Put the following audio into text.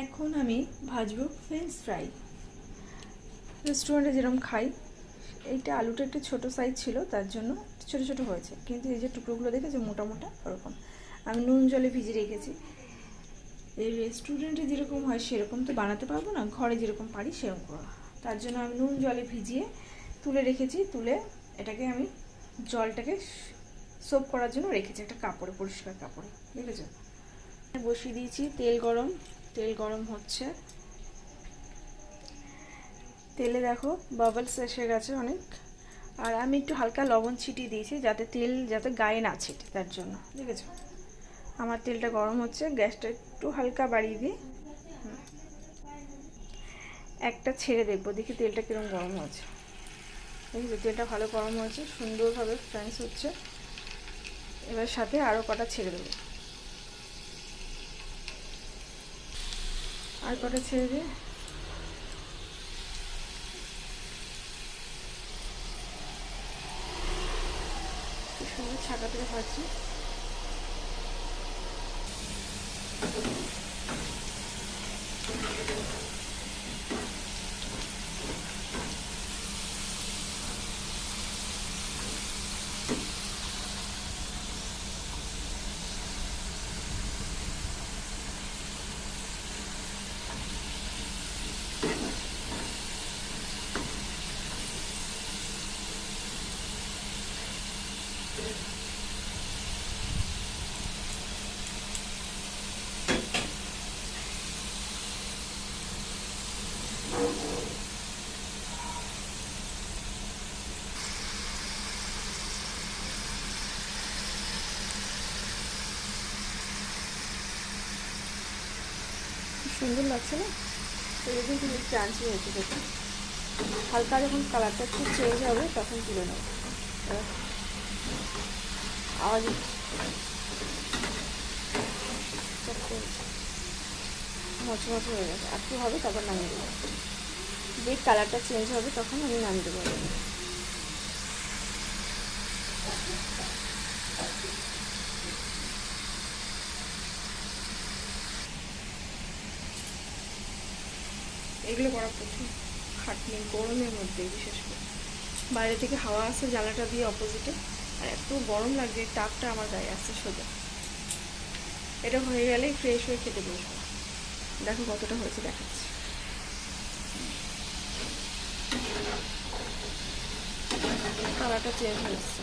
এখন আমি ভাজবো ফ্রেঞ্চ ফ্রাই। রেস্টুরেন্টে যেরকম খাই, এইটা আলুটা একটু ছোটো সাইজ ছিল, তার জন্য ছোটো ছোটো হয়েছে, কিন্তু এই যে টুকরোগুলো দেখেছে মোটা মোটা ওরকম। আমি নুন জলে ভিজিয়ে রেখেছি। এই রেস্টুরেন্টে যেরকম হয় সেরকম তো বানাতে পারবো না, ঘরে যেরকম পারি সেরকম করো। তার জন্য আমি নুন জলে ভিজিয়ে তুলে রেখেছি। তুলে এটাকে আমি জলটাকে সোপ করার জন্য রেখেছি একটা কাপড়ে, পরিষ্কার কাপড়ে, দেখেছো। বসিয়ে দিয়েছি তেল গরম। তেল গরম হচ্ছে, তেলে দেখো বাবলস এসে গেছে অনেক। আর আমি একটু হালকা লবণ ছিটিয়ে দিয়েছি যাতে তেল যাতে গায়ে না ছিটে, তার জন্য। দেখেছো আমার তেলটা গরম হচ্ছে, গ্যাসটা একটু হালকা বাড়িয়ে দিই। একটা ছেড়ে দেখবো, দেখি তেলটা কিরকম গরম হয়েছে। দেখেছো তেলটা ভালো গরম হয়েছে, সুন্দরভাবে ফ্রাইস হচ্ছে। এবার সাথে আরও কটা ছেড়ে দেবো, আর কটা ছেড়ে দিয়ে কি সুন্দর ছাকা থেকে ভাজছি। সুন্দর লাগছে না? এরকম কিন্তু ক্রাঞ্চি হয়েছে দেখুন। হালকা যখন কালারটা একটু চেঞ্জ হবে তখন তুলে নেব। আওয়াজ মচমচ হয়ে গেছে, আর একটু হবে তারপর নামিয়ে দেবো। যে কালারটা চেঞ্জ হবে তখন আমি নামিয়ে দেবো। এগুলো করা প্রচুর খাটনি গরমের মধ্যে, বিশেষ করে বাইরে থেকে হাওয়া আসছে জ্বালাটা দিয়ে অপোজিটে, আর এত গরম লাগছে, তাপটা আমার গায়ে আসছে সোজা। এটা হয়ে গেলেই ফ্রেশ হয়ে খেতে বসবো। দেখো কতটা হয়েছে দেখাচ্ছি। কালারটা চেঞ্জ হয়ে এসছে।